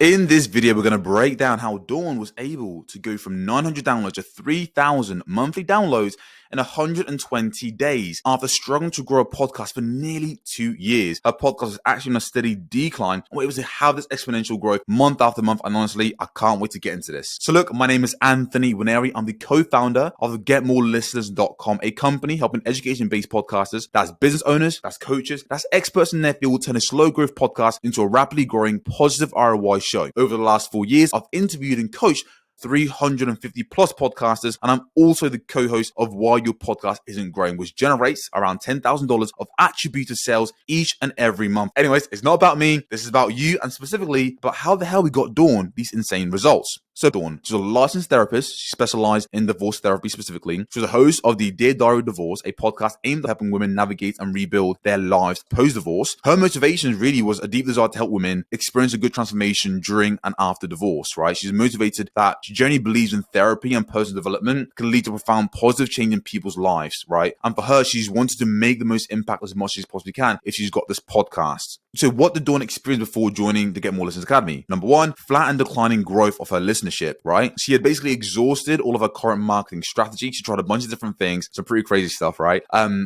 In this video, we're going to break down how Dawn was able to go from 900 downloads to 3,000 monthly downloads in 120 days after struggling to grow a podcast for nearly 2 years. Her podcast was actually on a steady decline, and we're able to have this exponential growth month after month, and honestly, I can't wait to get into this. So look, my name is Anthony Winery. I'm the co-founder of GetMoreListeners.com, a company helping education-based podcasters, that's business owners, that's coaches, that's experts in their field, turn a slow growth podcast into a rapidly growing positive ROI show. Over the last 4 years, I've interviewed and coached 350 plus podcasters, and I'm also the co-host of Why Your Podcast Isn't Growing, which generates around $10,000 of attributed sales each and every month. Anyways, it's not about me. This is about you, and specifically about how the hell we got Dawn these insane results. So Dawn, she's a licensed therapist. She specialized in divorce therapy specifically. She's a host of the Dear Diary of Divorce, a podcast aimed at helping women navigate and rebuild their lives post-divorce. Her motivation really was a deep desire to help women experience a good transformation during and after divorce, right? She's motivated that she genuinely believes in therapy and personal development can lead to profound positive change in people's lives, right? And for her, she's wanted to make the most impact as much as she possibly can if she's got this podcast. So what did Dawn experience before joining the Get More Listeners Academy? Number one, flat and declining growth of her listenership, right? She had basically exhausted all of her current marketing strategy. She tried a bunch of different things, some pretty crazy stuff, right?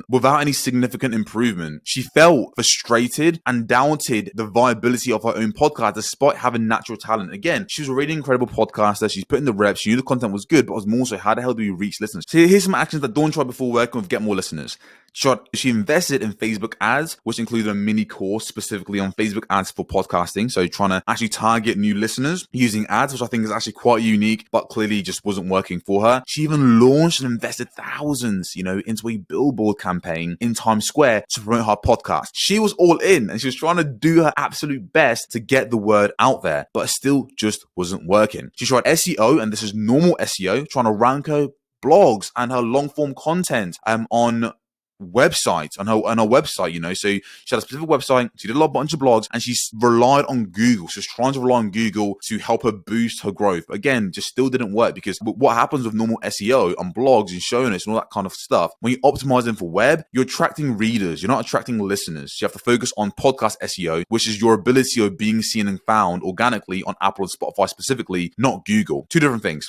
Without any significant improvement. She felt frustrated and doubted the viability of her own podcast despite having natural talent. Again, she was already an incredible podcaster. She's put in the reps. She knew the content was good, but it was more so how the hell do we reach listeners? So here's some actions that Dawn tried before working with Get More Listeners. She invested in Facebook ads, which included a mini course specifically on Facebook ads for podcasting. So trying to actually target new listeners using ads, which I think is actually quite unique, but clearly just wasn't working for her. She even launched and invested thousands, into a billboard campaign in Times Square to promote her podcast. She was all in and she was trying to do her absolute best to get the word out there, but it still just wasn't working. She tried SEO, and this is normal SEO, trying to rank her blogs and her long form content on website on her website, so she had a specific website. She did a bunch of blogs, and she relied on Google. She was trying to rely on Google to help her boost her growth. Again, just still didn't work, because what happens with normal SEO on blogs and show notes and all that kind of stuff, when you optimize them for web, you're attracting readers, you're not attracting listeners. You have to focus on podcast SEO, which is your ability of being seen and found organically on Apple and Spotify specifically, not Google. Two different things.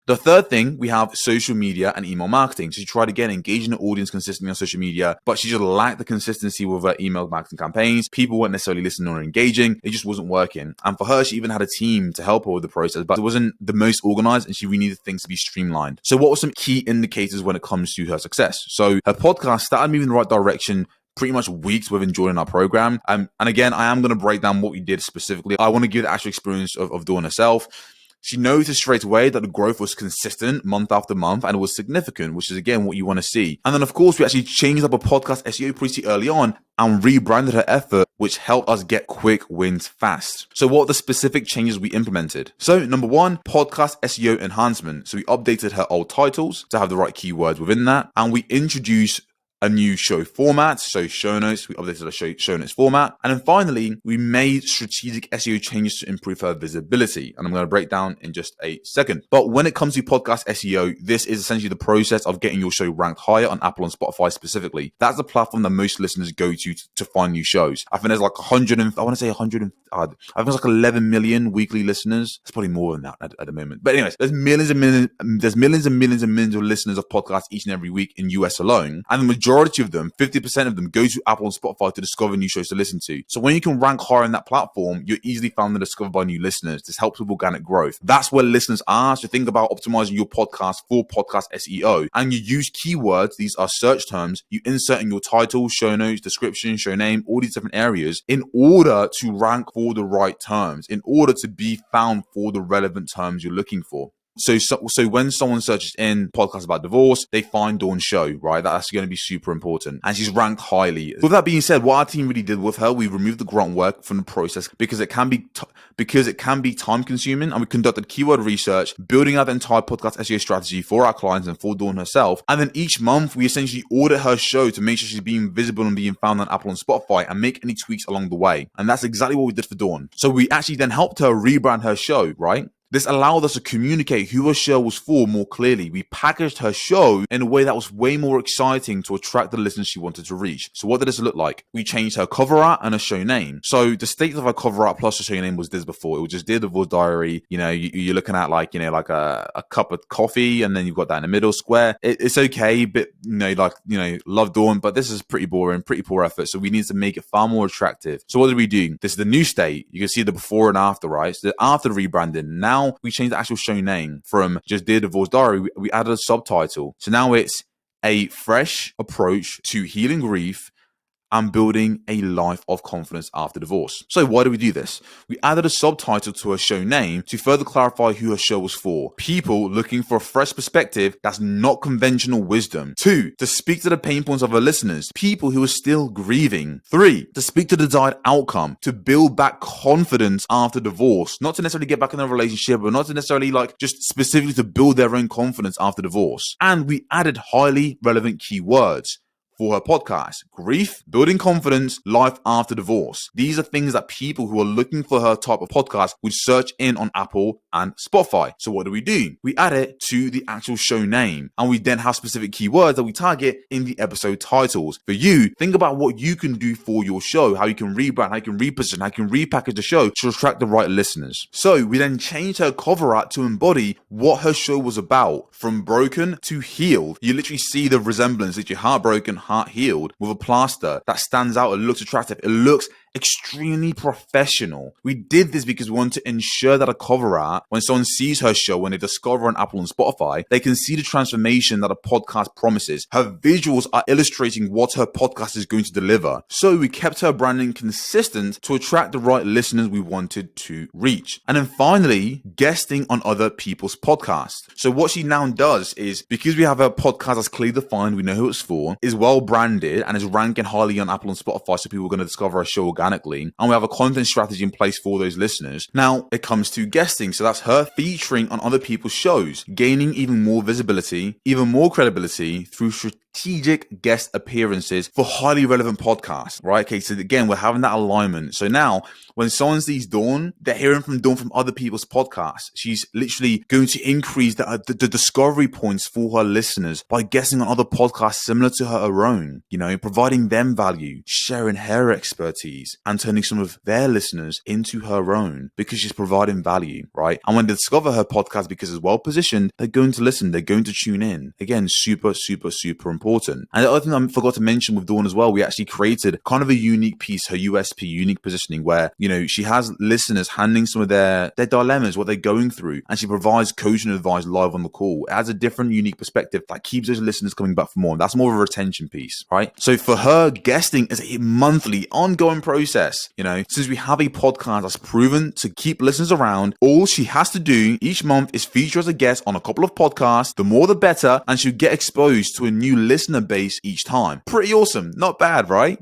The third thing, we have social media and email marketing. So she tried again engaging the audience consistently on social media, but she just lacked the consistency with her email marketing campaigns. People weren't necessarily listening or engaging. It just wasn't working. And for her, she even had a team to help her with the process, but it wasn't the most organized, and she really needed things to be streamlined. So what were some key indicators when it comes to her success? So her podcast started moving in the right direction pretty much weeks within joining our program. And again, I am going to break down what we did specifically. I want to give the actual experience of doing herself. She noticed straight away that the growth was consistent month after month, and it was significant, which is again what you want to see. And then of course, we actually changed up a podcast SEO pretty early on and rebranded her effort, which helped us get quick wins fast. So what are the specific changes we implemented? So number one, podcast SEO enhancement. So we updated her old titles to have the right keywords within that, and we introduced a new show format, so show notes. We updated the show notes format. And then finally, we made strategic SEO changes to improve her visibility. And I'm going to break down in just a second. But when it comes to podcast SEO, this is essentially the process of getting your show ranked higher on Apple and Spotify specifically. That's the platform that most listeners go to find new shows. I think there's like 11 million weekly listeners. It's probably more than that at the moment. But anyways, there's millions and millions of listeners of podcasts each and every week in US alone. And the majority of them, 50% of them, go to Apple and Spotify to discover new shows to listen to. So when you can rank higher in that platform, you're easily found and discovered by new listeners. This helps with organic growth. That's where listeners are. So think about optimizing your podcast for podcast SEO. And you use keywords. These are search terms. You insert in your title, show notes, description, show name, all these different areas in order to rank for the right terms, in order to be found for the relevant terms you're looking for. So when someone searches in podcasts about divorce, they find Dawn's show, right? That's going to be super important. And she's ranked highly. With that being said, what our team really did with her, we removed the grunt work from the process because it can be time consuming. And we conducted keyword research, building out the entire podcast SEO strategy for our clients and for Dawn herself. And then each month, we essentially audit her show to make sure she's being visible and being found on Apple and Spotify and make any tweaks along the way. And that's exactly what we did for Dawn. So we actually then helped her rebrand her show, right? This allowed us to communicate who her show was for more clearly. We packaged her show in a way that was way more exciting to attract the listeners she wanted to reach. So what did this look like? We changed her cover art and her show name. So the state of her cover art plus her show name was this before. It was just Dear Divorce Diary. You're looking at like a cup of coffee, and then you've got that in the middle square. It's okay, but love Dawn, but this is pretty boring, pretty poor effort. So we need to make it far more attractive. So what did we do? This is the new state. You can see the before and after, right? So after the rebranding, now we changed the actual show name from just Dear Divorce Diary. We added a subtitle. So now it's a fresh approach to healing grief and building a life of confidence after divorce. So why do we do this? We added a subtitle to her show name to further clarify who her show was for. People looking for a fresh perspective that's not conventional wisdom. 2, to speak to the pain points of her listeners, people who are still grieving. 3, to speak to the desired outcome, to build back confidence after divorce, not to necessarily get back in a relationship, but not to necessarily just specifically to build their own confidence after divorce. And we added highly relevant keywords for her podcast: grief, building confidence, life after divorce. These are things that people who are looking for her type of podcast would search in on Apple and Spotify. So what do? We add it to the actual show name, and we then have specific keywords that we target in the episode titles. For you, think about what you can do for your show, how you can rebrand, how you can reposition, how you can repackage the show to attract the right listeners. So we then changed her cover art to embody what her show was about, from broken to healed. You literally see the resemblance that you're heartbroken, heart healed, with a plaster that stands out. It looks attractive. It looks extremely professional. We did this because we want to ensure that a cover art, when someone sees her show, when they discover on Apple and Spotify, they can see the transformation that a podcast promises. Her visuals are illustrating what her podcast is going to deliver. So we kept her branding consistent to attract the right listeners we wanted to reach. And then finally, guesting on other people's podcasts. So what she now does is, because we have a podcast that's clearly defined, we know who it's for, is well branded, and is ranking highly on Apple and Spotify, so people are going to discover our show organically, and we have a content strategy in place for those listeners. Now it comes to guesting. So that's her featuring on other people's shows, gaining even more visibility, even more credibility through strategic guest appearances for highly relevant podcasts, right? Okay, so again, we're having that alignment. So now when someone sees Dawn, they're hearing from Dawn from other people's podcasts. She's literally going to increase the discovery points for her listeners by guesting on other podcasts similar to her own, providing them value, sharing her expertise, and turning some of their listeners into her own, because she's providing value, right? And when they discover her podcast because it's well positioned, they're going to listen, they're going to tune in. Again, super, super, super important. And the other thing I forgot to mention with Dawn as well, we actually created kind of a unique piece, her USP, unique positioning, where, she has listeners handling some of their dilemmas, what they're going through, and she provides coaching advice live on the call. It adds a different, unique perspective that keeps those listeners coming back for more. That's more of a retention piece, right? So for her, guesting is a monthly, ongoing process. Since we have a podcast that's proven to keep listeners around, all she has to do each month is feature as a guest on a couple of podcasts. The more the better, and she'll get exposed to a new listener base each time. Pretty awesome. Not bad, right?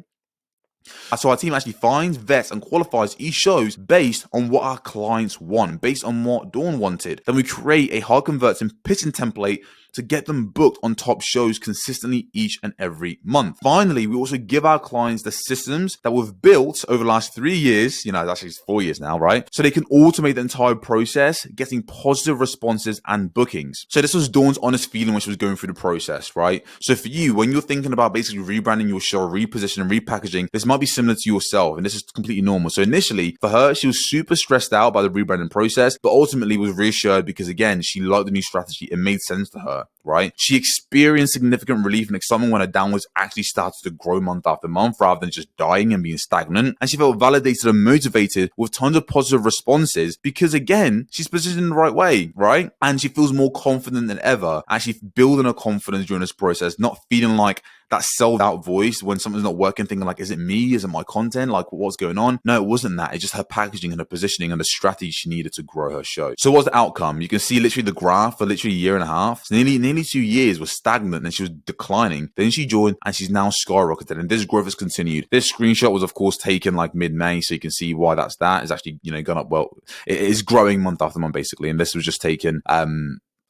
So our team actually finds, vets, and qualifies each shows based on what our clients want, based on what Dawn wanted. Then we create a hard converting pitching template to get them booked on top shows consistently each and every month. Finally, we also give our clients the systems that we've built over the last 3 years, actually it's 4 years now, right? So they can automate the entire process, getting positive responses and bookings. So this was Dawn's honest feeling when she was going through the process, right? So for you, when you're thinking about basically rebranding your show, repositioning, repackaging, this might be similar to yourself, and this is completely normal. So initially, for her, she was super stressed out by the rebranding process, but ultimately was reassured because, again, she liked the new strategy. It made sense to her, right? She experienced significant relief and excitement when her downloads actually started to grow month after month rather than just dying and being stagnant. And she felt validated and motivated with tons of positive responses because, again, she's positioned in the right way, right? And she feels more confident than ever, actually building her confidence during this process, not feeling like that self-doubt voice when something's not working, thinking like, is it me? Is it my content? Like, what's going on? No, it wasn't that. It's just her packaging and her positioning and the strategy she needed to grow her show. So what's the outcome? You can see literally the graph for literally a year and a half. So nearly 2 years was stagnant and she was declining. Then she joined and she's now skyrocketed, and this growth has continued. This screenshot was of course taken like mid-May, so you can see why that's that. It's actually, gone up well. It is growing month after month basically, and this was just taken at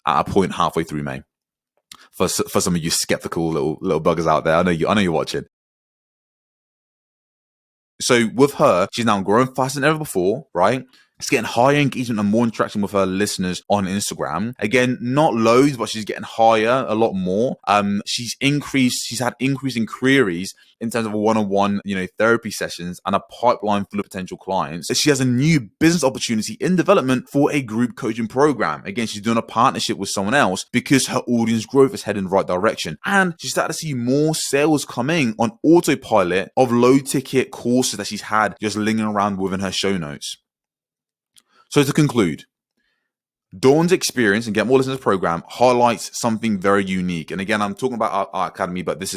a point halfway through May. For some of you skeptical little buggers out there, I know you're watching. So with her, she's now growing faster than ever before, right? She's getting higher engagement and more interaction with her listeners on Instagram. Again, not loads, but she's getting higher, a lot more. She's had increasing queries in terms of one-on-one, therapy sessions and a pipeline full of potential clients. She has a new business opportunity in development for a group coaching program. Again, she's doing a partnership with someone else because her audience growth is heading in the right direction. And she's started to see more sales coming on autopilot of low ticket courses that she's had just lingering around within her show notes. So to conclude, Dawn's experience and Get More Listeners program highlights something very unique. And again, I'm talking about our academy, but this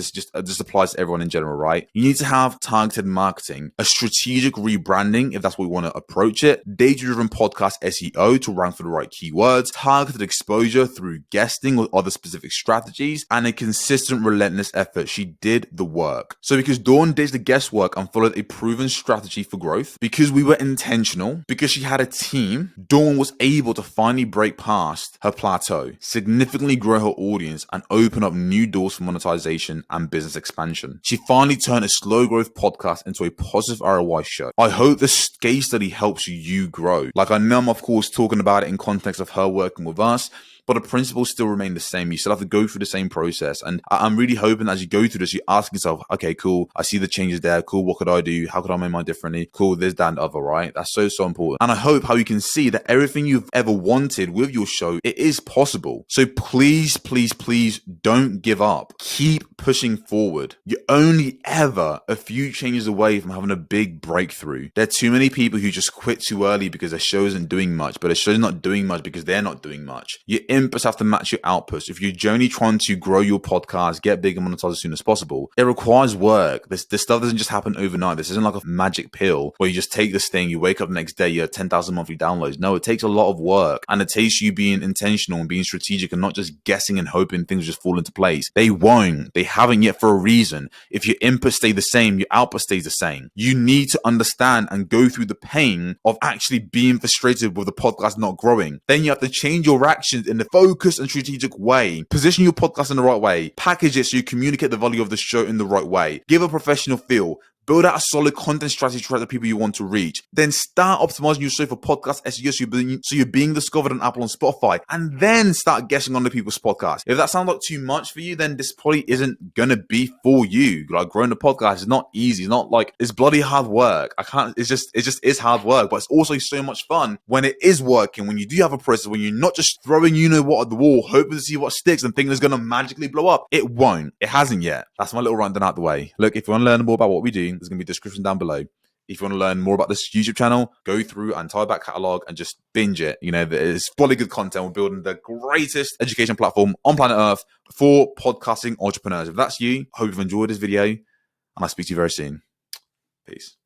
applies to everyone in general, right? You need to have targeted marketing, a strategic rebranding, if that's what we want to approach it, data-driven podcast SEO to rank for the right keywords, targeted exposure through guesting or other specific strategies, and a consistent, relentless effort. She did the work. So because Dawn did the guesswork and followed a proven strategy for growth, because we were intentional, because she had a team, Dawn was able to finally break past her plateau, significantly grow her audience, and open up new doors for monetization and business expansion. She finally turned a slow growth podcast into a positive ROI show. I hope this case study helps you grow. Like, I know I'm of course talking about it in context of her working with us, but the principles still remain the same. You still have to go through the same process. And I'm really hoping as you go through this, you ask yourself, okay, cool. I see the changes there. Cool. What could I do? How could I make mine differently? Cool. This, that, and other, right? That's so important. And I hope how you can see that everything you've ever wanted with your show, it is possible. So please, please, please don't give up. Keep pushing forward. You're only ever a few changes away from having a big breakthrough. There are too many people who just quit too early because their show isn't doing much, but their show's not doing much because they're not doing much. Your inputs have to match your outputs. If you're generally trying to grow your podcast, get big and monetize as soon as possible, it requires work. This stuff doesn't just happen overnight. This isn't like a magic pill where you just take this thing, you wake up the next day, you have 10,000 monthly downloads. No, it takes a lot of work, and it takes you being intentional and being strategic and not just guessing and hoping things just fall into place. They won't. They haven't yet for a reason. If your inputs stay the same, your output stays the same. You need to understand and go through the pain of actually being frustrated with the podcast not growing. Then you have to change your actions in the focused and strategic way. Position your podcast in the right way. Package it so you communicate the value of the show in the right way. Give a professional feel. Build out a solid content strategy to attract the people you want to reach. Then start optimizing your show for podcast SEO so you're being discovered on Apple and Spotify. And then start guessing on the people's podcasts. If that sounds like too much for you, then this probably isn't going to be for you. Like, growing a podcast is not easy. It's not like, it's bloody hard work. It just is hard work, but it's also so much fun when it is working, when you do have a process, when you're not just throwing what at the wall, hoping to see what sticks and thinking it's going to magically blow up. It won't. It hasn't yet. That's my little rundown out the way. Look, if you want to learn more about what we do, there's going to be a description down below. If you want to learn more about this YouTube channel, go through and tie back catalog and just binge it. It's fully good content. We're building the greatest education platform on planet Earth for podcasting entrepreneurs. If that's you, I hope you've enjoyed this video, and I'll speak to you very soon. Peace.